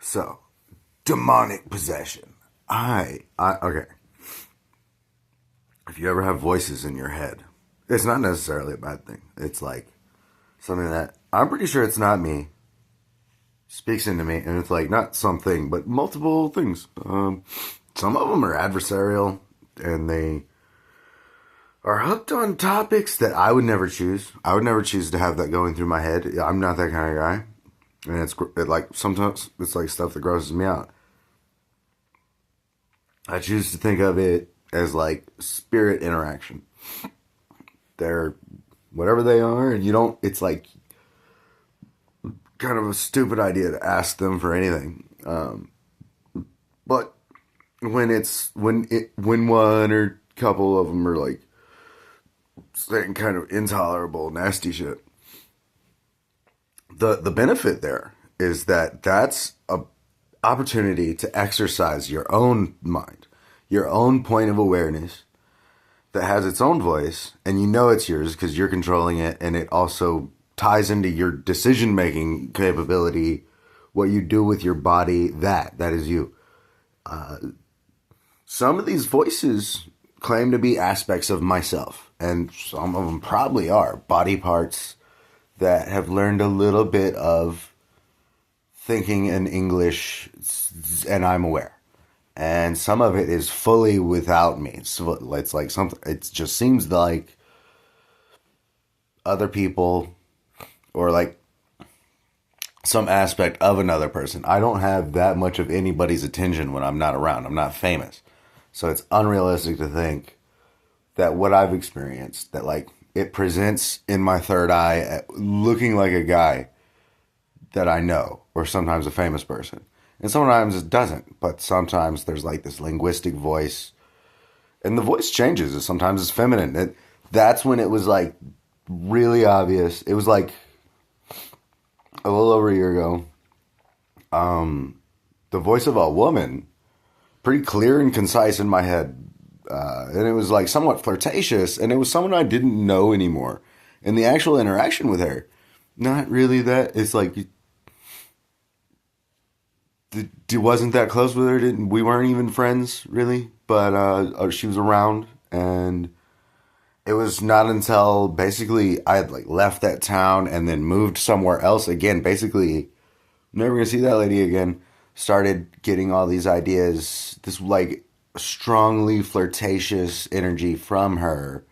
So, demonic possession. Okay. If you ever have voices in your head, it's not necessarily a bad thing. It's like something that I'm pretty sure it's not me speaks into me, and it's like not something, but multiple things. Some of them are adversarial, and they are hooked on topics that I would never choose. I would never choose to have that going through my head. I'm not that kind of guy, and like sometimes it's like stuff that grosses me out. I choose to think of it as like spirit interaction. They're whatever they are, and you don't. It's like kind of a stupid idea to ask them for anything. But when one or couple of them are like saying kind of intolerable, nasty shit, the benefit there is that that's a opportunity to exercise your own mind, your own point of awareness that has its own voice, and you know it's yours because you're controlling it, and it also ties into your decision making capability. What you do with your body, that is you. Some of these voices claim to be aspects of myself, and some of them probably are body parts that have learned a little bit of thinking in English, and I'm aware. And some of it is fully without me. So it's like something. It just seems like other people, or like some aspect of another person. I don't have that much of anybody's attention when I'm not around. I'm not famous. So it's unrealistic to think that what I've experienced, that like it presents in my third eye looking like a guy that I know, or sometimes a famous person. And sometimes it doesn't, but sometimes there's like this linguistic voice, and the voice changes. Sometimes it's feminine. That's when it was like really obvious. It was like a little over a year ago. The voice of a woman, pretty clear and concise in my head, and it was like somewhat flirtatious, and it was someone I didn't know anymore. And the actual interaction with her, not really that. It's like wasn't that close with her. We weren't even friends really, but she was around, and it was not until basically I had like left that town and then moved somewhere else again. Basically, never gonna see that lady again. Started getting all these ideas, this like strongly flirtatious energy from her.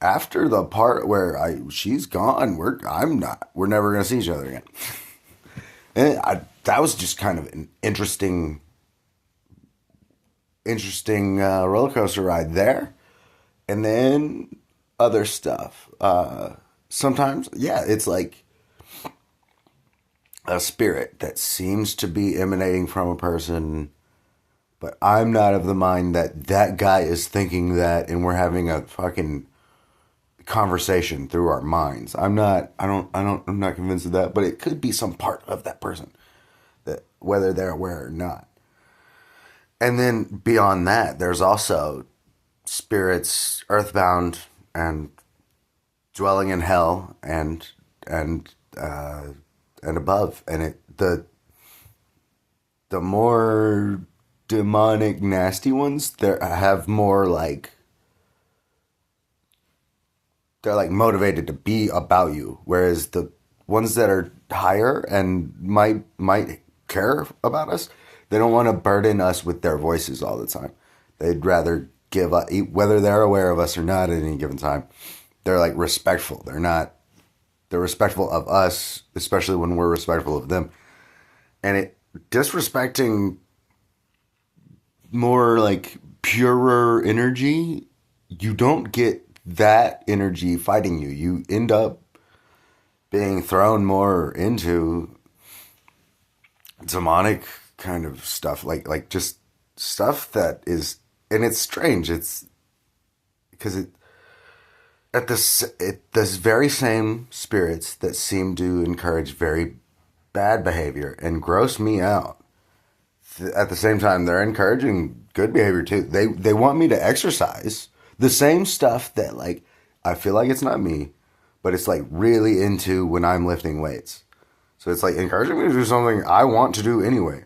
After the part where she's gone, we're never gonna see each other again. And that was just kind of an interesting roller coaster ride there. And then other stuff. Sometimes, yeah, it's like a spirit that seems to be emanating from a person, but I'm not of the mind that that guy is thinking that, and we're having a fucking conversation through our minds. I'm not convinced of that, but it could be some part of that person, that whether they're aware or not. And then beyond that, there's also spirits earthbound and dwelling in hell and above, and the more demonic nasty ones, they have more like, they're like motivated to be about you, whereas the ones that are higher and might care about us, they don't want to burden us with their voices all the time. They'd rather give up, whether they're aware of us or not at any given time. They're like respectful. They're respectful of us, especially when we're respectful of them. And disrespecting more like purer energy, you don't get that energy fighting you. You end up being thrown more into demonic kind of stuff, like just stuff that is, and it's strange. It's because this very same spirits that seem to encourage very bad behavior and gross me out. At the same time, they're encouraging good behavior too. They want me to exercise the same stuff that like I feel like it's not me, but it's like really into when I'm lifting weights. So it's like encouraging me to do something I want to do anyway.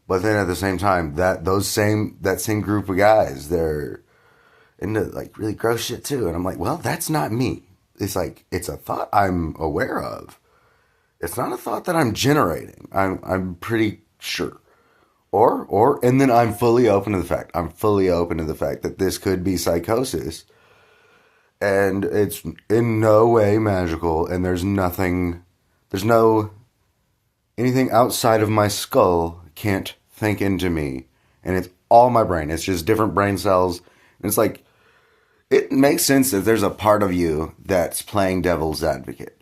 But then at the same time, that same group of guys, they're into like really gross shit too. And I'm like, well, that's not me. It's like it's a thought I'm aware of. It's not a thought that I'm generating. I'm pretty sure. And then I'm fully open to the fact. I'm fully open to the fact that this could be psychosis. And it's in no way magical, and there's no anything outside of my skull can't think into me, and it's all my brain. It's just different brain cells, and it's like it makes sense that there's a part of you that's playing devil's advocate.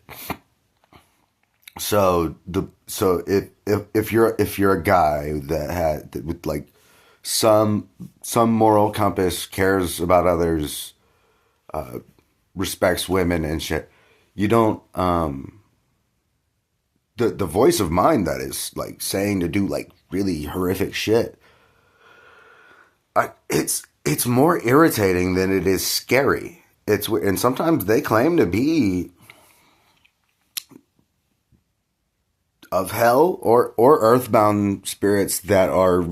So if you're a guy that had with like some moral compass, cares about others, respects women and shit, you don't the voice of mine that is like saying to do like really horrific shit. It's more irritating than it is scary. And sometimes they claim to be of hell or earthbound spirits that are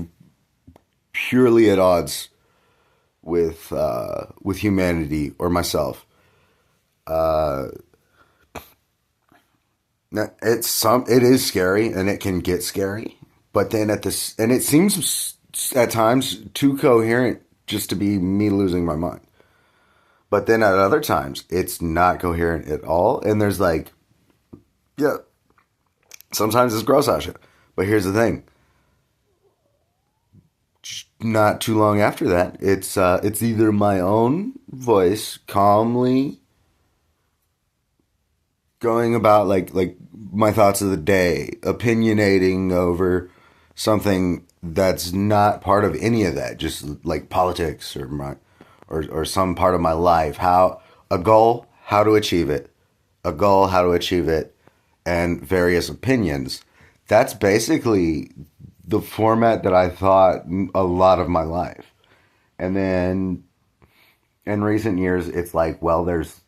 purely at odds with humanity or myself. It is scary and it can get scary, but then and it seems at times too coherent just to be me losing my mind. But then at other times it's not coherent at all, and there's like, yeah, sometimes it's gross out shit. But here's the thing: not too long after that, it's either my own voice calmly going about like my thoughts of the day, opinionating over something that's not part of any of that, just like politics or some part of my life, how a goal, how to achieve it, a goal, how to achieve it, and various opinions. That's basically the format that I thought a lot of my life. And then in recent years, it's like, well, there's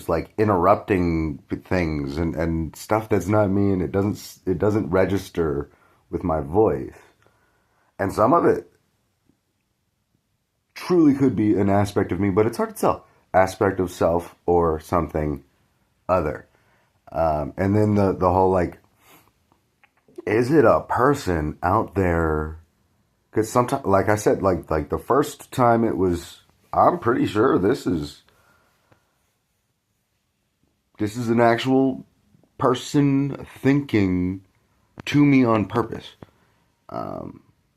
like interrupting things and stuff that's not me, and it doesn't register with my voice. And some of it truly could be an aspect of me, but it's hard to tell. Aspect of self or something other. And then the whole like, is it a person out there? Because sometimes, like I said, like the first time it was, I'm pretty sure this is an actual person thinking to me on purpose.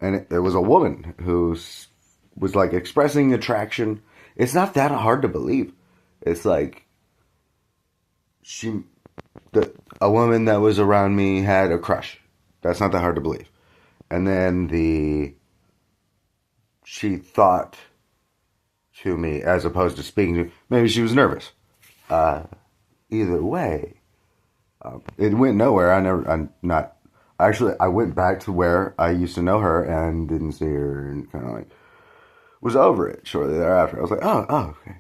And it was a woman who was like expressing attraction. It's not that hard to believe. It's like a woman that was around me had a crush. That's not that hard to believe. And then she thought to me as opposed to speaking to me. Maybe she was nervous. Either way, it went nowhere. I went back to where I used to know her and didn't see her, and kind of like was over it shortly thereafter. I was like, oh, okay.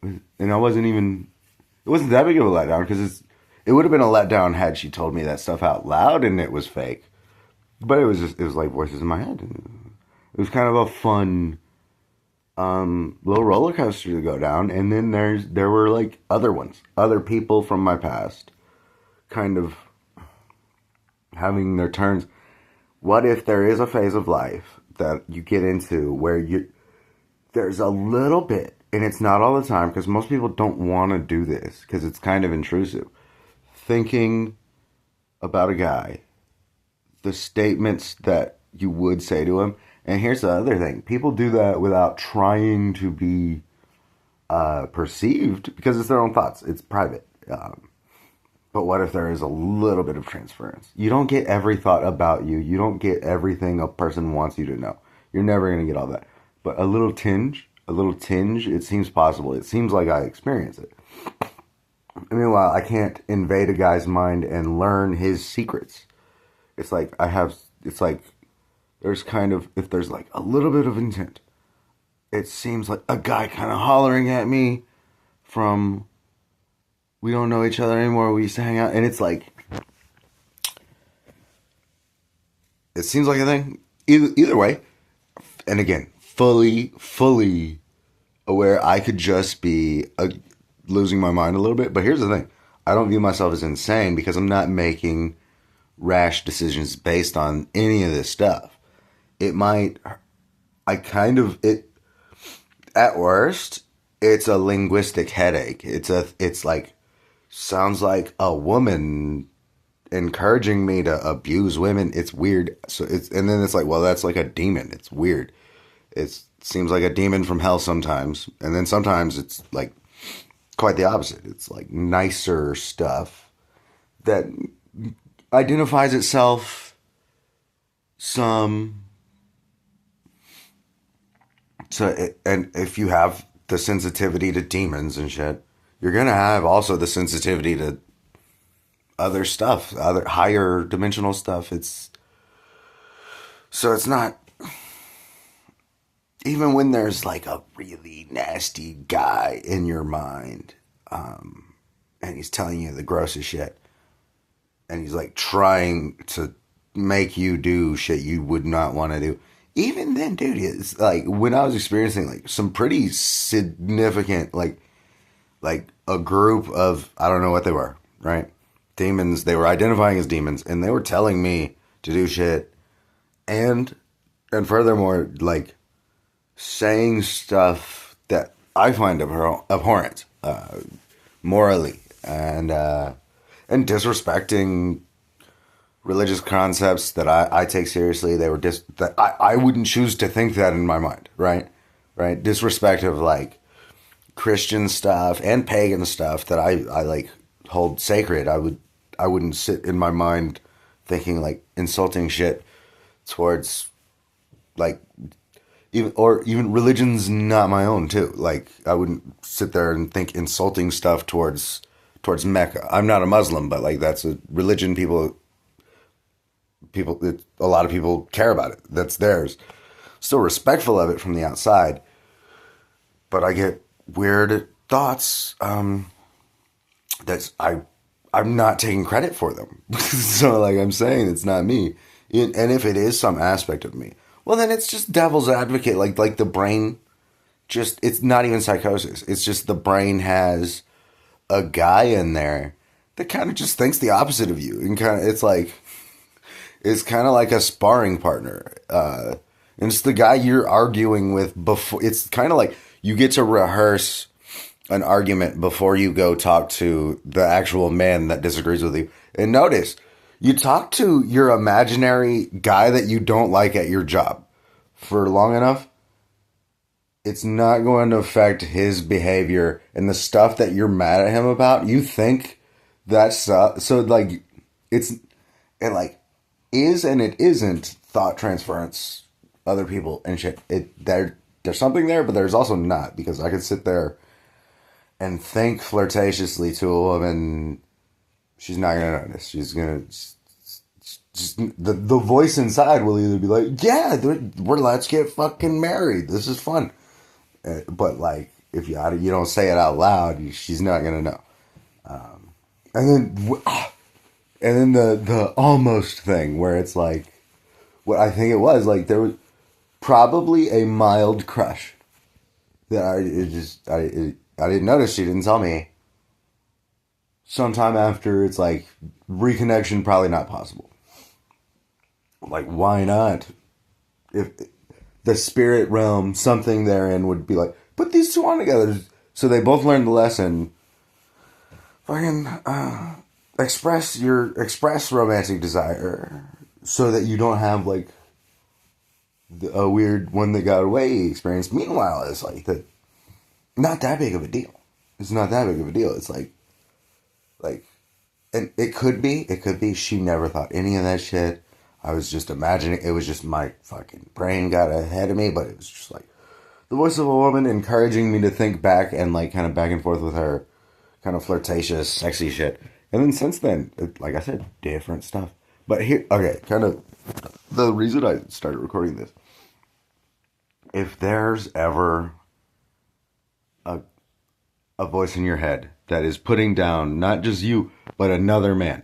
And it wasn't that big of a letdown, because it would have been a letdown had she told me that stuff out loud and it was fake. But it was like voices in my head. It was kind of a fun little roller coaster to go down. And then there were like other ones, other people from my past kind of having their turns. What if there is a phase of life that you get into where there's a little bit, and it's not all the time, because most people don't want to do this because it's kind of intrusive, thinking about a guy, the statements that you would say to him. And here's the other thing: people do that without trying to be perceived, because it's their own thoughts. It's private. But what if there is a little bit of transference? You don't get every thought about you. You don't get everything a person wants you to know. You're never going to get all that. But a little tinge, it seems possible. It seems like I experience it. Meanwhile, I can't invade a guy's mind and learn his secrets. It's like there's kind of, if there's like a little bit of intent, it seems like a guy kind of hollering at me from, we don't know each other anymore, we used to hang out, and it's like, it seems like a thing. Either way, and again, fully aware I could just be losing my mind a little bit. But here's the thing: I don't view myself as insane because I'm not making rash decisions based on any of this stuff. It might, I kind of it at worst, it's a linguistic headache. It's like sounds like a woman encouraging me to abuse women. It's weird. So it's and then it's like, well, that's like a demon. It's weird. It seems like a demon from hell sometimes, and then sometimes it's like quite the opposite. It's like nicer stuff that identifies itself some. And if you have the sensitivity to demons and shit, you're gonna have also the sensitivity to other stuff, other higher dimensional stuff. It's not even when there's like a really nasty guy in your mind, and he's telling you the grossest shit, and he's like trying to make you do shit you would not want to do. Even then, dude, it's like when I was experiencing like some pretty significant, like a group of, I don't know what they were, right? Demons, they were identifying as demons, and they were telling me to do shit, and furthermore, like saying stuff that I find abhorrent, morally, and disrespecting religious concepts that I take seriously. They were that I wouldn't choose to think that in my mind, right? Right? Disrespect of like Christian stuff and pagan stuff that I like hold sacred. I wouldn't sit in my mind thinking like insulting shit towards like even religion's not my own too. Like I wouldn't sit there and think insulting stuff towards Mecca. I'm not a Muslim, but like that's a religion a lot of people care about it. That's theirs. Still respectful of it from the outside, but I get weird thoughts. I'm not taking credit for them. So like I'm saying, it's not me. And if it is some aspect of me, well then it's just devil's advocate. Like the brain, it's not even psychosis. It's just the brain has a guy in there that kind of just thinks the opposite of you, and it's kind of like a sparring partner. And it's the guy you're arguing with before. It's kind of like you get to rehearse an argument before you go talk to the actual man that disagrees with you. And notice, you talk to your imaginary guy that you don't like at your job for long enough, it's not going to affect his behavior and the stuff that you're mad at him about. You think that's so like it like is and it isn't thought transference. Other people and shit. There's something there, but there's also not, because I could sit there and think flirtatiously to a woman. She's not gonna notice. She's gonna just the voice inside will either be like, "Yeah, let's get fucking married. This is fun." But like, if you don't say it out loud, she's not gonna know. And then the almost thing where it's like, what I think it was like, there was probably a mild crush that I didn't notice. She didn't tell me. Sometime after, it's like reconnection probably not possible. Like, why not? If the spirit realm, something therein would be like, put these two on together. So they both learned the lesson. Fucking express romantic desire, so that you don't have like a weird one that got away experience. Meanwhile, it's like not that big of a deal. It's not that big of a deal. It's like, and it could be she never thought any of that shit. I was just imagining. It was just my fucking brain got ahead of me, but it was just like the voice of a woman encouraging me to think back and like kind of back and forth with her, kind of flirtatious, sexy shit. And then since then, like I said, different stuff. But here, okay, kind of the reason I started recording this. If there's ever a voice in your head that is putting down not just you, but another man,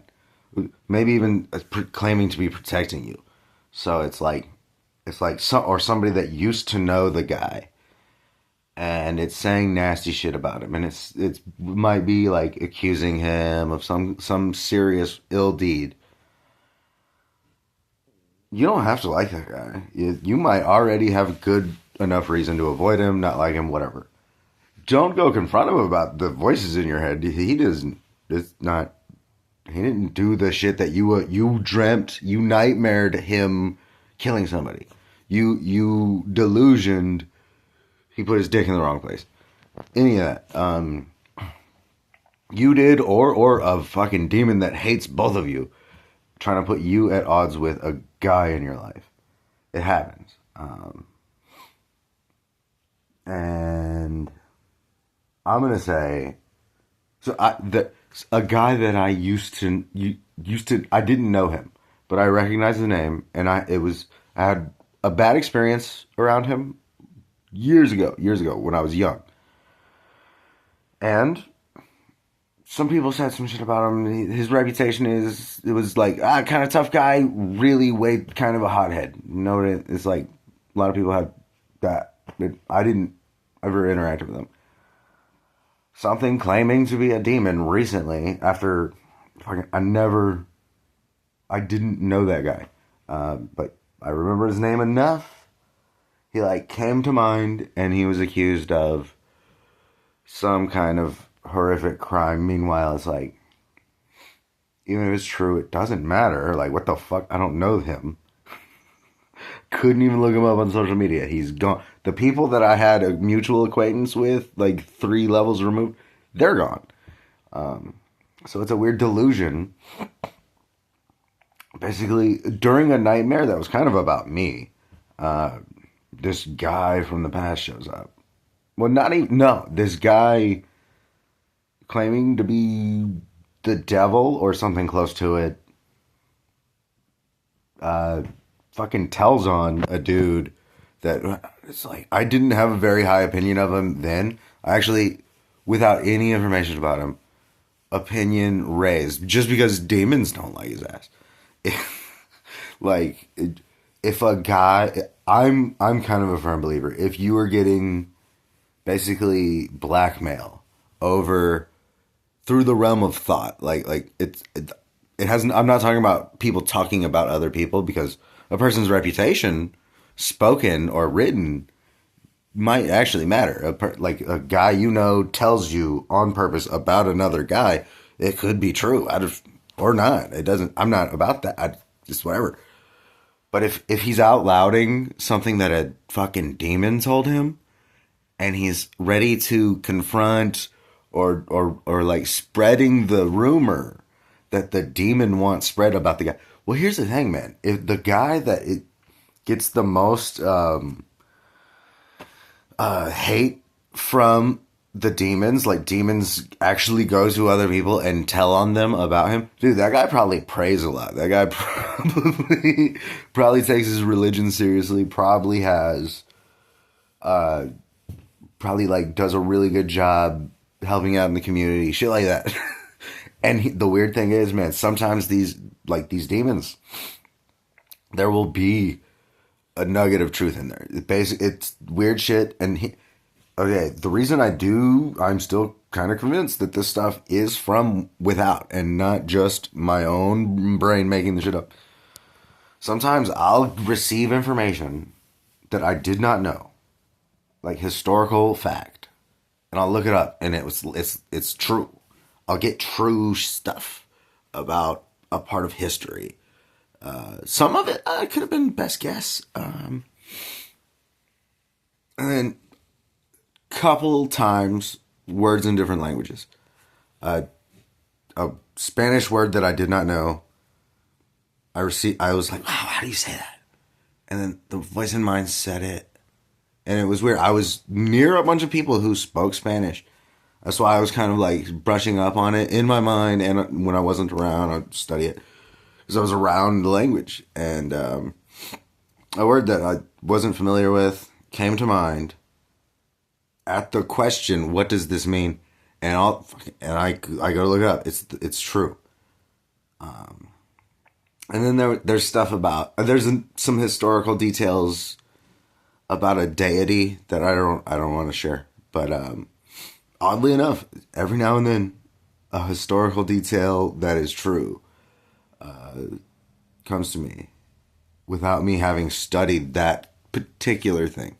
maybe even claiming to be protecting you, So it's like somebody that used to know the guy, and it's saying nasty shit about him, and it might be like accusing him of some serious ill deed. You don't have to like that guy. You might already have good enough reason to avoid him, not like him, whatever. Don't go confront him about the voices in your head. He doesn't. It's not. He didn't do the shit that you dreamt. You nightmared him killing somebody. You delusioned. He put his dick in the wrong place. Any of that. You did, or a fucking demon that hates both of you, trying to put you at odds with a guy in your life. It happens. And I'm gonna say, a guy that I used to I didn't know him, but I recognized the name, and I had a bad experience around him years ago when I was young, and some people said some shit about him. His reputation it was like kind of tough guy, really way kind of a hothead. You know, it's like a lot of people have that. I didn't ever interact with them. Something claiming to be a demon recently after I didn't know that guy, but I remember his name enough. He like came to mind, and he was accused of some kind of horrific crime. Meanwhile, it's like, even if it's true, it doesn't matter. Like, what the fuck? I don't know him. Couldn't even look him up on social media. He's gone. The people that I had a mutual acquaintance with, like 3 levels removed, they're gone. So it's a weird delusion. Basically, during a nightmare that was kind of about me, this guy from the past shows up. Well, not even, no, this guy claiming to be the devil or something close to it, fucking tells on a dude that it's like, I didn't have a very high opinion of him then. I actually, without any information about him, opinion raised just because demons don't like his ass. Like, if a guy, I'm kind of a firm believer. If you are getting basically blackmail over through the realm of thought, like it hasn't. I'm not talking about people talking about other people, because a person's reputation, spoken or written, might actually matter. Like a guy you know tells you on purpose about another guy, it could be true, or not. It doesn't. I'm not about that. Just whatever. But if he's out louding something that a fucking demon told him, and he's ready to confront or like spreading the rumor that the demon wants spread about the guy. Well, here's the thing, man. If the guy that it gets the most hate from the demons, like demons actually go to other people and tell on them about him, dude, that guy probably prays a lot. That guy probably takes his religion seriously, probably has probably like does a really good job helping out in the community, shit like that. And the weird thing is, man, sometimes these demons, there will be a nugget of truth in there. It's weird shit. And okay, the reason I'm still kind of convinced that this stuff is from without and not just my own brain making the shit up. Sometimes I'll receive information that I did not know, like historical fact, and I'll look it up, and it's true. I'll get true stuff about a part of history. Some of it could have been best guess. And then couple times words in different languages. A Spanish word that I did not know. I was like, wow, how do you say that? And then the voice in mind said it. And it was weird. I was near a bunch of people who spoke Spanish. That's why I was kind of like brushing up on it in my mind. And when I wasn't around, I'd study it, because I was around the language. And a word that I wasn't familiar with came to mind at the question, what does this mean? And I go look it up. It's true. And then there's stuff about some historical details about a deity that I don't want to share. But oddly enough, every now and then, a historical detail that is true comes to me without me having studied that particular thing.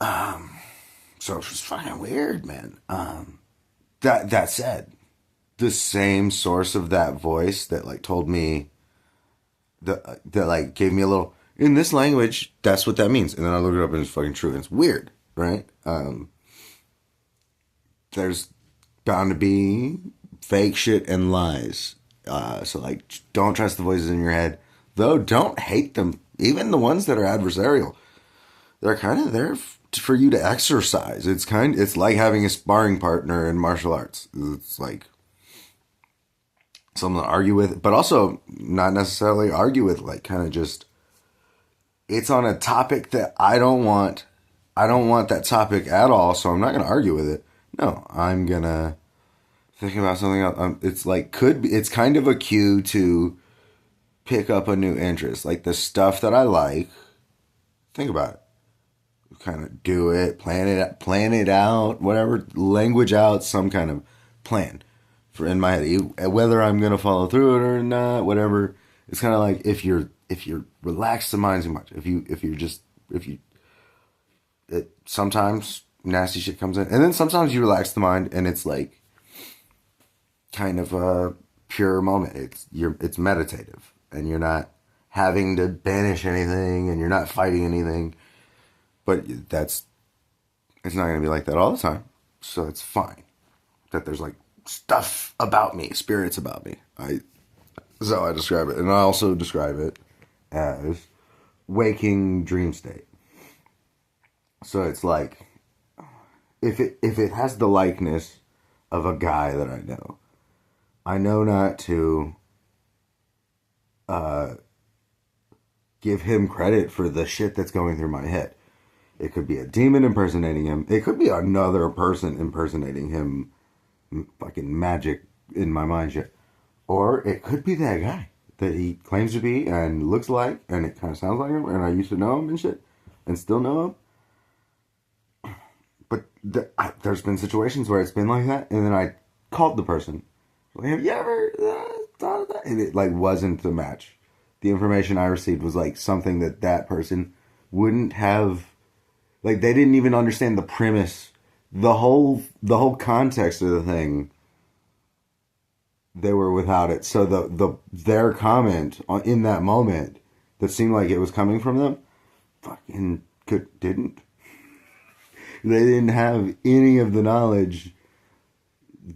So it's just fucking weird, man. That said, the same source of that voice that like told me that like gave me a little in this language, that's what that means. And then I look it up and it's fucking true. And it's weird, right? There's bound to be fake shit and lies. So like, don't trust the voices in your head. Though don't hate them. Even the ones that are adversarial, they're kind of there for you to exercise. It's like having a sparring partner in martial arts. It's like someone to argue with, but also not necessarily argue with. Like kind of just, it's on a topic that I don't want. I don't want that topic at all, so I'm not going to argue with it. No, I'm gonna think about something else. It's like it's kind of a cue to pick up a new interest, like the stuff that I like. Think about it. Kind of do it, plan it out, whatever, language out some kind of plan for in my head, whether I'm gonna follow through it or not, whatever. It's kind of like if you're relaxed the mind too much, if you it sometimes nasty shit comes in, and then sometimes you relax the mind and it's like kind of a pure moment. It's meditative and you're not having to banish anything and you're not fighting anything. But it's not going to be like that all the time. So it's fine that there's like stuff about me, spirits about me. That's how I describe it. And I also describe it as waking dream state. So it's like, if it has the likeness of a guy that I know not to give him credit for the shit that's going through my head. It could be a demon impersonating him. It could be another person impersonating him. Fucking magic in my mind shit. Or it could be that guy that he claims to be and looks like, and it kind of sounds like him, and I used to know him and shit, and still know him. But there's been situations where it's been like that, and then I called the person. Like, have you ever thought of that? And it like wasn't the match. The information I received was like something that person wouldn't have. Like they didn't even understand the premise, the whole context of the thing. They were without it. So their comment in that moment that seemed like it was coming from them, fucking didn't. They didn't have any of the knowledge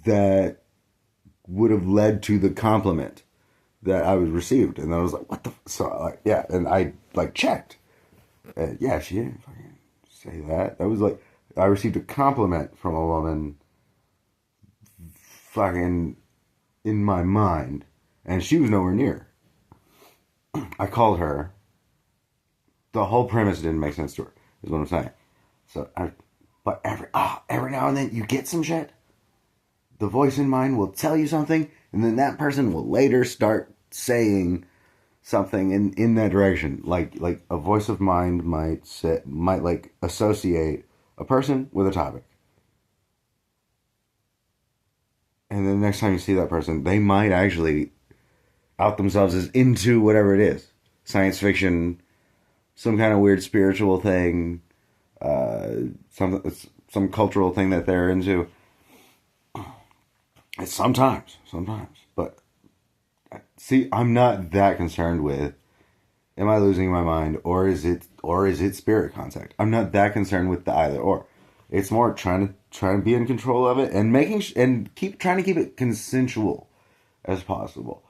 that would have led to the compliment that I was received, and I was like, "What the?" So like, yeah, and I like checked. Yeah, she didn't fucking say that. That was like I received a compliment from a woman fucking in my mind, and she was nowhere near. I called her. The whole premise didn't make sense to her, is what I'm saying. So, but every now and then you get some shit. The voice in mind will tell you something, and then that person will later start saying something in that direction. Like a voice of mind might like associate a person with a topic. And then the next time you see that person, they might actually out themselves as into whatever it is. Science fiction, some kind of weird spiritual thing, some cultural thing that they're into. It's sometimes. But see, I'm not that concerned with am I losing my mind or is it spirit contact? I'm not that concerned with the either or. It's more trying to be in control of it and trying to keep it consensual as possible.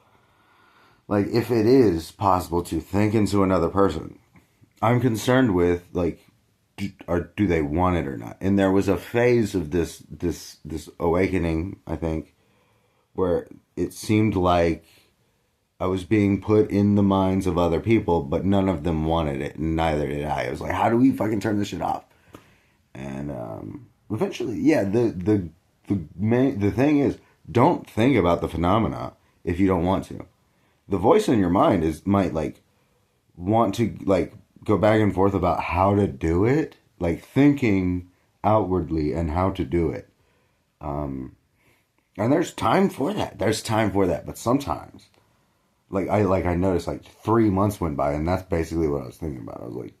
Like if it is possible to think into another person, I'm concerned with like do they want it or not? And there was a phase of this awakening, I think, where it seemed like I was being put in the minds of other people, but none of them wanted it, and neither did I. I was like, how do we fucking turn this shit off? And eventually, yeah, the thing is, don't think about the phenomena if you don't want to. the voice in your mind is might like want to like go back and forth about how to do it, like thinking outwardly and how to do it. And there's time for that. There's time for that. But sometimes, I noticed like 3 months went by, and that's basically what I was thinking about. I was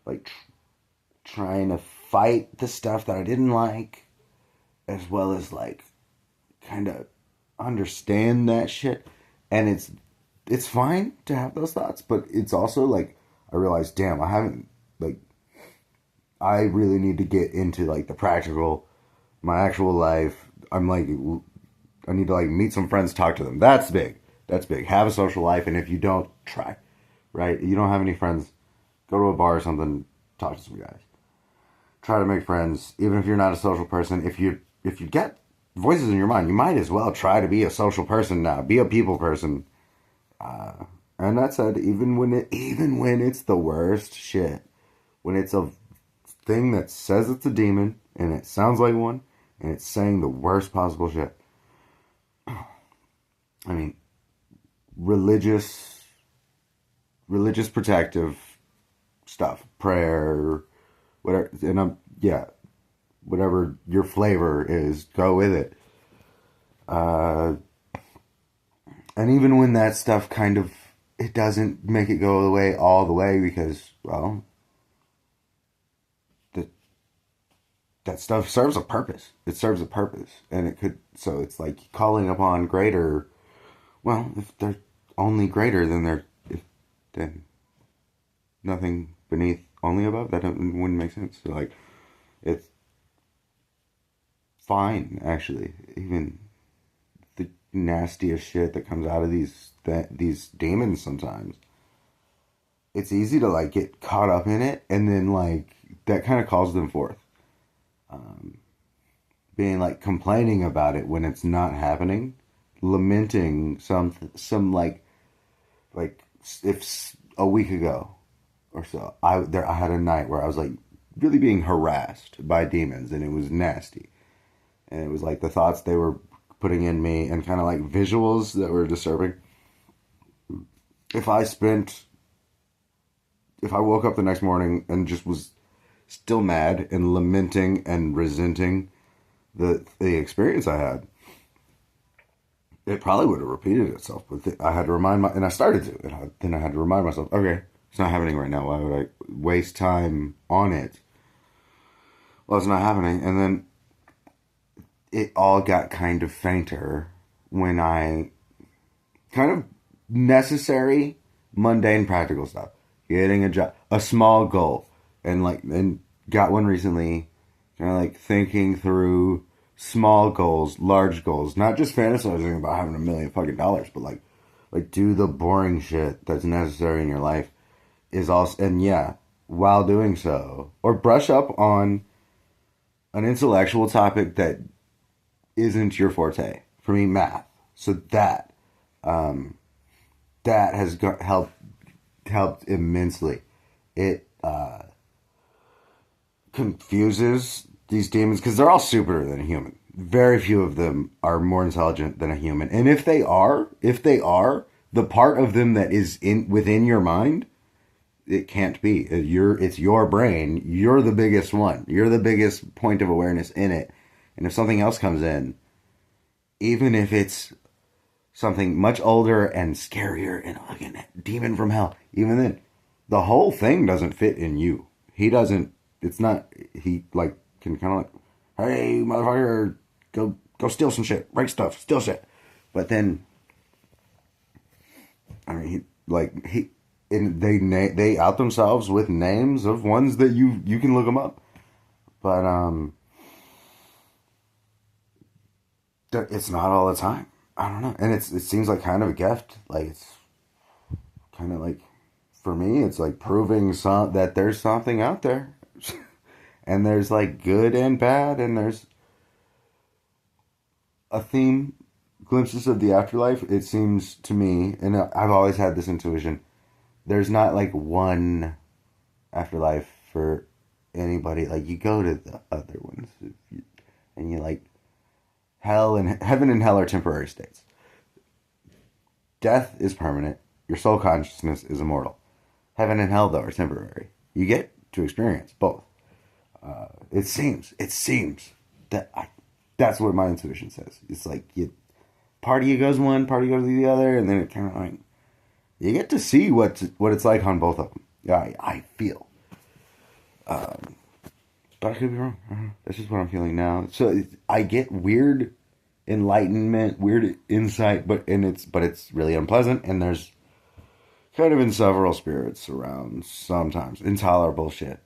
like trying to fight the stuff that I didn't like, as well as like kind of understand that shit. And it's fine to have those thoughts, but it's also like I realized, damn, I haven't like I really need to get into like the practical, my actual life. I'm like I need to like meet some friends, talk to them. That's big. That's big. Have a social life, and if you don't, try. Right? You don't have any friends, go to a bar or something, talk to some guys. Try to make friends, even if you're not a social person. If you get voices in your mind, you might as well try to be a social person now. Be a people person. And that said, even when it's the worst shit, when it's a thing that says it's a demon and it sounds like one and it's saying the worst possible shit. I mean, religious protective stuff, prayer, whatever, and yeah, whatever your flavor is, go with it. And even when that stuff kind of, it doesn't make it go away all the way because, well, that that stuff serves a purpose. It serves a purpose, and it could. So it's like calling upon greater. Well, if they're only greater, then then nothing beneath, only above. That wouldn't make sense. So like, it's fine actually. Even the nastiest shit that comes out of these demons sometimes. It's easy to like get caught up in it, and then like that kind of calls them forth. Being like complaining about it when it's not happening, lamenting some like if a week ago or so I had a night where I was like really being harassed by demons, and it was nasty, and it was like the thoughts they were putting in me and kind of like visuals that were disturbing. If I spent if I woke up the next morning and just was still mad and lamenting and resenting the experience I had, it probably would have repeated itself. But I had to and I started to, and then I had to remind myself, okay, it's not happening right now. Why would I waste time on it? Well, it's not happening, and then it all got kind of fainter when I kind of necessary, mundane, practical stuff, getting a job, a small goal, and got one recently. Kind of like thinking through small goals, large goals, not just fantasizing about having $1 million fucking dollars, but like do the boring shit that's necessary in your life is also, and yeah, while doing so, or brush up on an intellectual topic that isn't your forte. For me, math. So that has helped immensely. It confuses these demons because they're all stupider than a human. Very few of them are more intelligent than a human. And if they are, the part of them that is within your mind, it can't be. It's your brain. You're the biggest one. You're the biggest point of awareness in it. And if something else comes in, even if it's something much older and scarier and a fucking demon from hell, even then, the whole thing doesn't fit in you. He doesn't. It's not. He like can kind of like, hey motherfucker, go steal some shit, break stuff, steal shit. But then, I mean, they out themselves with names of ones that you can look them up. But it's not all the time. I don't know, and it seems like kind of a gift. Like it's kind of like, for me, it's like proving that there's something out there, and there's like good and bad, and there's a theme, glimpses of the afterlife. It seems to me, and I've always had this intuition. There's not like one afterlife for anybody. Like you go to the other ones, and you like heaven and hell are temporary states. Death is permanent. Your soul consciousness is immortal. Heaven and hell, though, are temporary. You get to experience both. It seems that's what my intuition says. It's like part of you goes one, part of you goes the other, and then it kind of like you get to see what it's like on both of them. Yeah, I feel. But I could be wrong. I don't know. That's just what I'm feeling now. So I get weird enlightenment, weird insight, but it's really unpleasant, and there's kind of in several spirits around sometimes intolerable shit.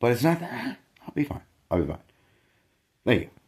But it's not that. I'll be fine. I'll be fine. Thank you.